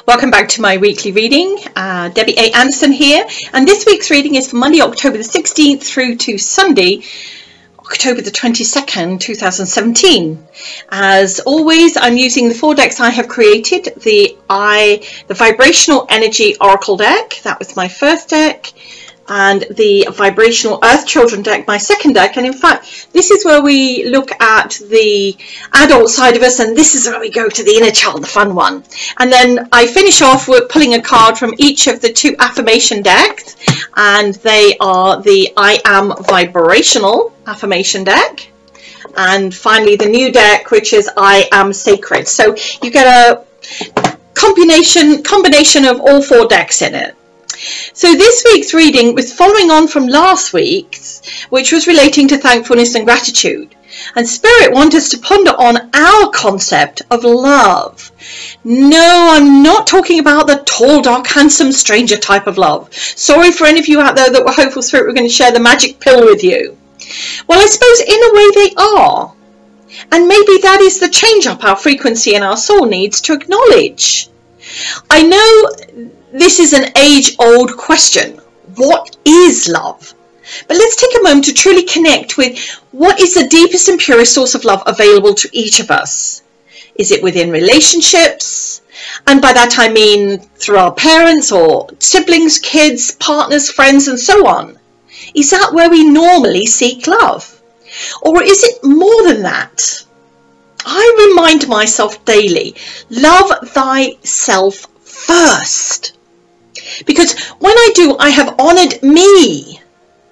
Welcome back to my weekly reading. Debbie A. Anderson here, and this week's reading is for Monday, October the 16th through to Sunday, October the 22nd, 2017. As always, I'm using the 4 decks I have created. The Vibrational Energy Oracle deck, that was my first deck, and the Vibrational Earth Children deck, my second deck. And in fact, this is where we look at the adult side of us, and this is where we go to the inner child, the fun one. And then I finish off with pulling a card from each of the 2 affirmation decks, and they are the I Am Vibrational affirmation deck, and finally the new deck, which is I Am Sacred. So you get a combination of all 4 decks in it. So this week's reading was following on from last week's, which was relating to thankfulness and gratitude. And Spirit wants us to ponder on our concept of love. No, I'm not talking about the tall, dark, handsome stranger type of love. Sorry for any of you out there that were hopeful Spirit were going to share the magic pill with you. Well, I suppose in a way they are. And maybe that is the change up our frequency and our soul needs to acknowledge. I know this is an age-old question. What is love? But let's take a moment to truly connect with what is the deepest and purest source of love available to each of us. Is it within relationships? And by that I mean through our parents or siblings, kids, partners, friends, and so on. Is that where we normally seek love? Or is it more than that? I remind myself daily, love thyself first. Because when I do, I have honoured me.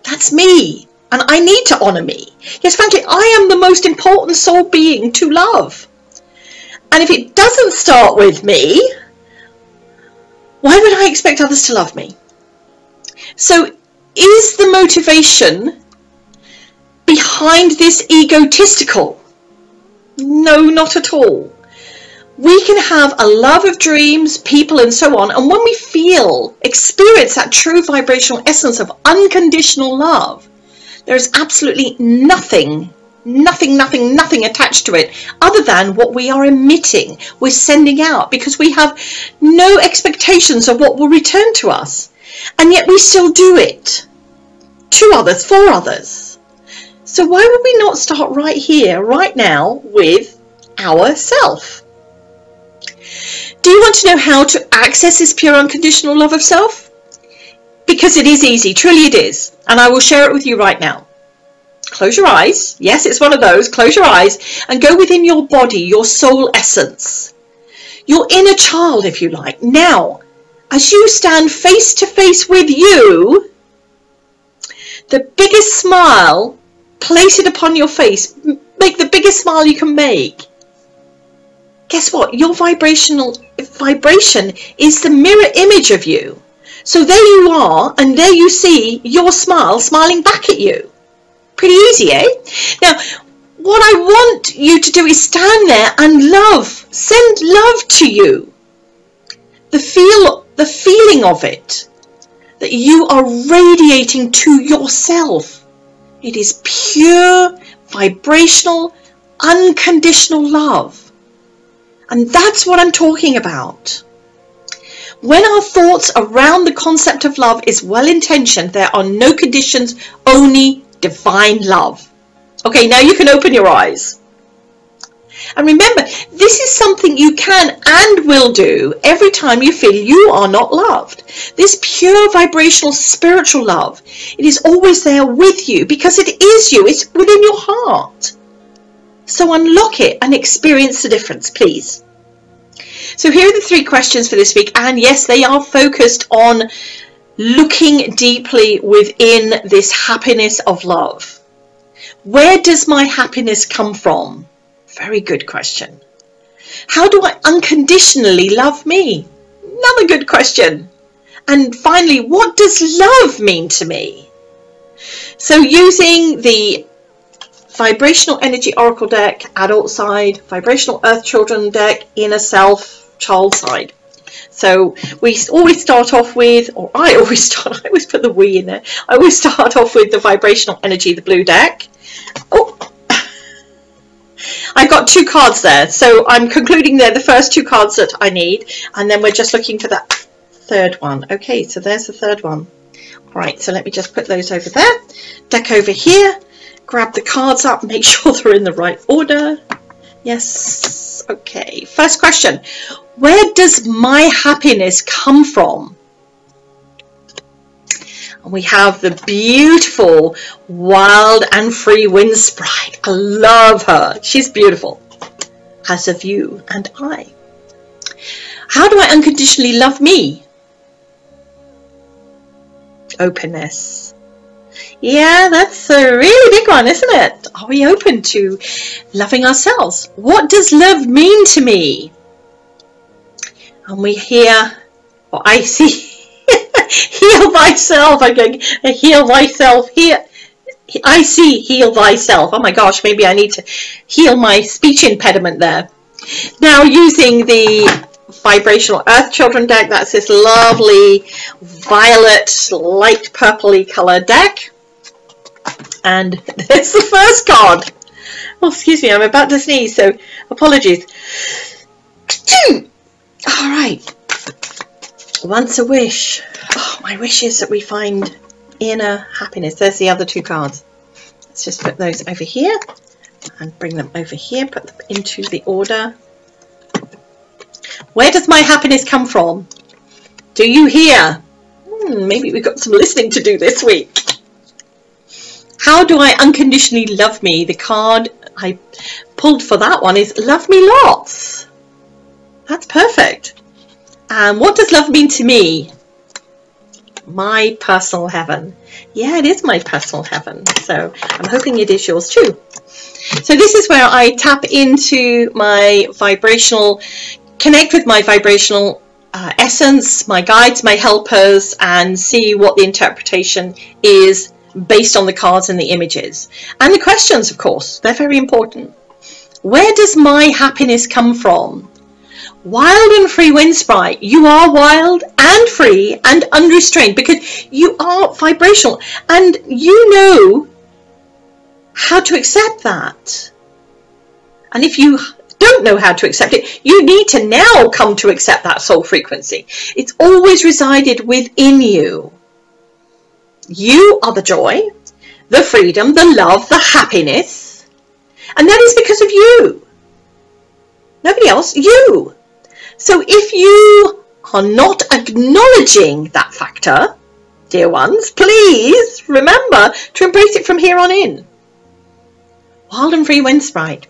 That's me. And I need to honour me. Yes, frankly, I am the most important soul being to love. And if it doesn't start with me, why would I expect others to love me? So is the motivation behind this egotistical? No, not at all. We can have a love of dreams, people, and so on. And when we experience that true vibrational essence of unconditional love, there is absolutely nothing attached to it other than what we are emitting, we're sending out, because we have no expectations of what will return to us. And yet we still do it to others, for others. So why would we not start right here, right now, with ourself? Do you want to know how to access this pure unconditional love of self? Because it is easy, truly it is. And I will share it with you right now. Close your eyes. Yes, it's one of those. Close your eyes and go within your body, your soul essence, your inner child, if you like. Now, as you stand face to face with you, the biggest smile, place it upon your face. Make the biggest smile you can make. Guess what? Your vibration is the mirror image of you. So there you are, and there you see your smile smiling back at you. Pretty easy, eh? Now, what I want you to do is stand there and love. Send love to you. The feeling of it, that you are radiating to yourself. It is pure, vibrational, unconditional love. And that's what I'm talking about. When our thoughts around the concept of love is well-intentioned, there are no conditions, only divine love. Okay, now you can open your eyes. And remember, this is something you can and will do every time you feel you are not loved. This pure vibrational spiritual love, it is always there with you because it is you. It's within your heart. So unlock it and experience the difference, please. So here are the 3 questions for this week. And yes, they are focused on looking deeply within this happiness of love. Where does my happiness come from? Very good question. How do I unconditionally love me? Another good question. And finally, what does love mean to me? So using the Vibrational Energy Oracle deck, adult side, Vibrational Earth Children deck, inner self, child side. So we always start off with, or I always put the we in there. I always start off with the Vibrational Energy, the blue deck. Oh, I got got 2 cards there, so I'm concluding they're the first 2 cards that I need, and then we're just looking for that 3rd one. Okay, so there's the 3rd one. Right, so let me just put those over there. Deck over here. Grab the cards up, make sure they're in the right order. Yes, okay. First question, where does my happiness come from? And we have the beautiful Wild and Free Wind Sprite. I love her. She's beautiful, as are you and I. How do I unconditionally love me? Openness. Yeah, that's a really big one, isn't it? Are we open to loving ourselves? What does love mean to me? And we hear, or I see, heal thyself. I'm going, heal thyself. Here, I see, heal thyself. Oh my gosh, maybe I need to heal my speech impediment there. Now, using the Vibrational Earth Children deck, that's this lovely violet, light purpley color deck. And there's the first card. Oh, excuse me, I'm about to sneeze, so apologies. All right. Once a wish. Oh, my wish is that we find inner happiness. There's the other 2 cards. Let's just put those over here and bring them over here, put them into the order. Where does my happiness come from? Do you hear? Maybe we've got some listening to do this week. How do I unconditionally love me? The card I pulled for that one is Love Me Lots. That's perfect. And what does love mean to me? My personal heaven. Yeah, it is my personal heaven. So I'm hoping it is yours too. So this is where I tap into my vibrational, connect with my vibrational essence, my guides, my helpers, and see what the interpretation is based on the cards and the images. And the questions, of course, they're very important. Where does my happiness come from? Wild and Free Wind Sprite, you are wild and free and unrestrained because you are vibrational and you know how to accept that. And if you don't know how to accept it, you need to now come to accept that soul frequency. It's always resided within you. You are the joy, the freedom, the love, the happiness, and that is because of you. Nobody else, you. So if you are not acknowledging that factor, dear ones, please remember to embrace it from here on in. Wild and Free Wind Sprite.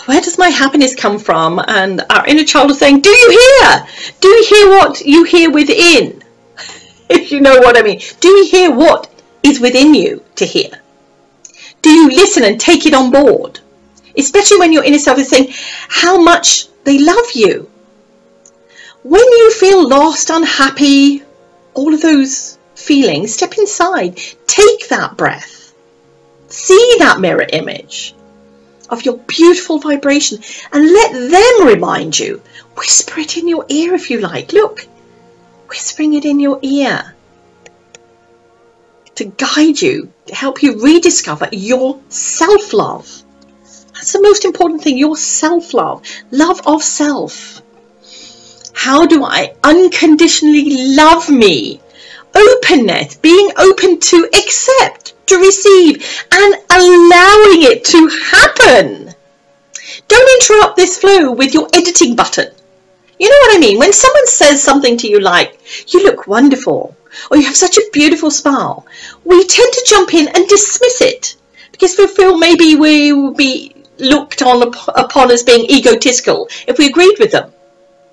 Where does my happiness come from? And our inner child is saying, do you hear? Do you hear what you hear within? If you know what I mean. Do you hear what is within you to hear? Do you listen and take it on board? Especially when your inner self is saying how much they love you. When you feel lost, unhappy, all of those feelings, step inside. Take that breath. See that mirror image of your beautiful vibration and let them remind you. Whisper it in your ear if you like. Look, whispering it in your ear to guide you, to help you rediscover your self-love. That's the most important thing, your self-love, love of self. How do I unconditionally love me? Openness, being open to accept, to receive, and allowing it to happen. Don't interrupt this flow with your editing button. You know what I mean? When someone says something to you like, you look wonderful, or you have such a beautiful smile, we tend to jump in and dismiss it because we feel maybe we will be looked upon as being egotistical if we agreed with them.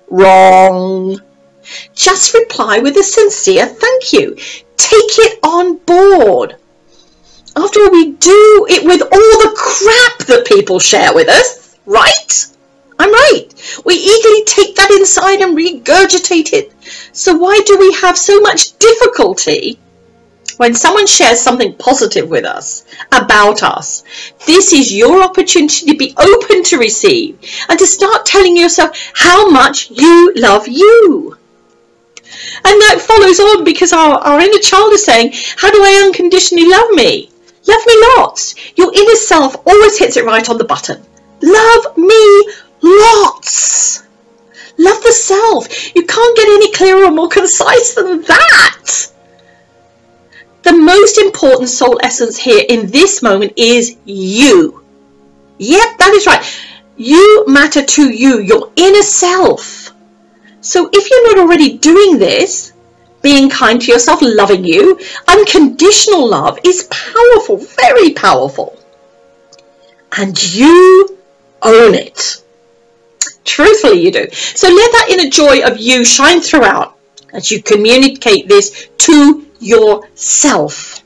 Wrong. Just reply with a sincere thank you. Take it on board. After all, we do it with all the crap that people share with us, right? I'm right. We eagerly take that inside and regurgitate it. So why do we have so much difficulty when someone shares something positive with us, about us? This is your opportunity to be open to receive and to start telling yourself how much you love you. And that follows on because our inner child is saying, how do I unconditionally love me? Love me lots. Your inner self always hits it right on the button. Love me lots. Love the self. You can't get any clearer or more concise than that. The most important soul essence here in this moment is you. Yep, that is right. You matter to you, your inner self. So if you're not already doing this, being kind to yourself, loving you, unconditional love is powerful, very powerful. And you own it. Truthfully, you do. So let that inner joy of you shine throughout as you communicate this to yourself.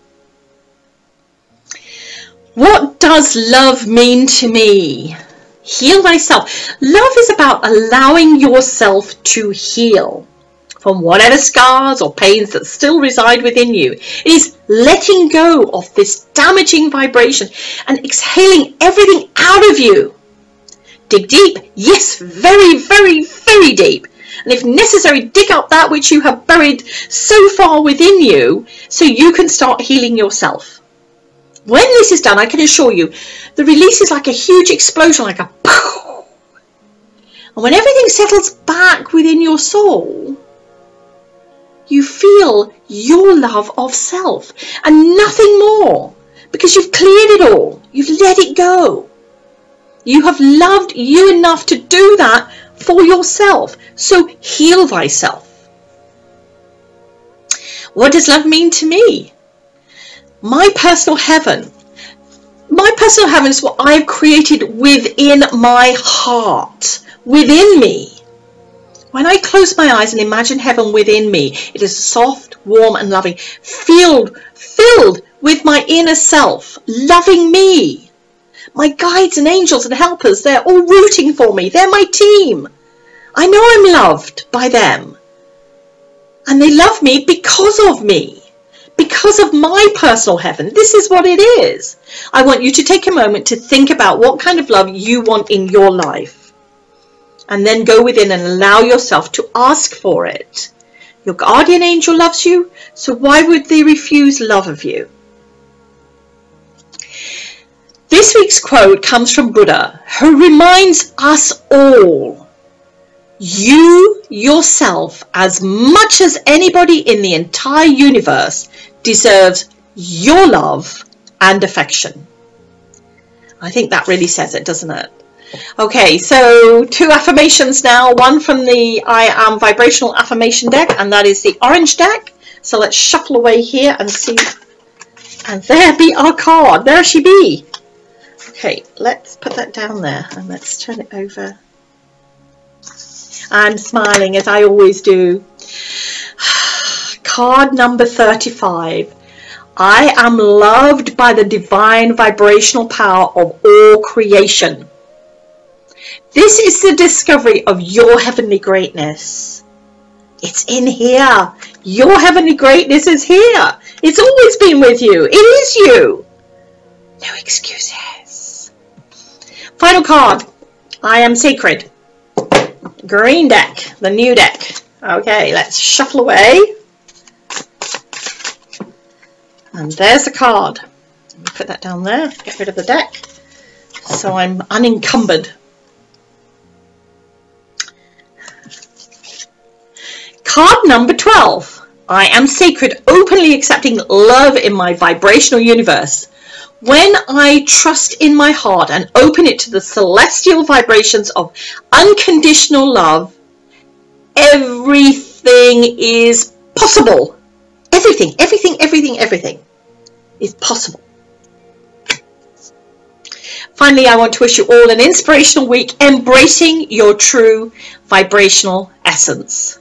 What does love mean to me? Heal thyself. Love is about allowing yourself to heal from whatever scars or pains that still reside within you. It is letting go of this damaging vibration and exhaling everything out of you. Dig deep. Yes, very, very, very deep. And if necessary, dig up that which you have buried so far within you so you can start healing yourself. When this is done, I can assure you, the release is like a huge explosion, like a poof. And when everything settles back within your soul, you feel your love of self and nothing more, because you've cleared it all. You've let it go. You have loved you enough to do that for yourself. So heal thyself. What does love mean to me? My personal heaven. My personal heaven is what I've created within my heart, within me. When I close my eyes and imagine heaven within me, it is soft, warm and loving, filled with my inner self, loving me. My guides and angels and helpers, they're all rooting for me. They're my team. I know I'm loved by them. And they love me because of me. Because of my personal heaven. This is what it is. I want you to take a moment to think about what kind of love you want in your life. And then go within and allow yourself to ask for it. Your guardian angel loves you, so why would they refuse love of you? This week's quote comes from Buddha, who reminds us all, you yourself, as much as anybody in the entire universe, deserves your love and affection. I think that really says it, doesn't it? Okay, so 2 affirmations now. One from the I Am Vibrational Affirmation deck, and that is the orange deck. So let's shuffle away here and see. And there be our card. There she be. Okay, let's put that down there and let's turn it over. I'm smiling as I always do. Card number 35. I am loved by the divine vibrational power of all creation. This is the discovery of your heavenly greatness. It's in here. Your heavenly greatness is here. It's always been with you. It is you. No excuses. Final card. I am sacred. Green deck. The new deck. Okay, let's shuffle away. And there's the card. Let me put that down there. Get rid of the deck. So I'm unencumbered. Card number 12. I am sacred, openly accepting love in my vibrational universe. When I trust in my heart and open it to the celestial vibrations of unconditional love, everything is possible. Everything is possible. Finally, I want to wish you all an inspirational week, embracing your true vibrational essence.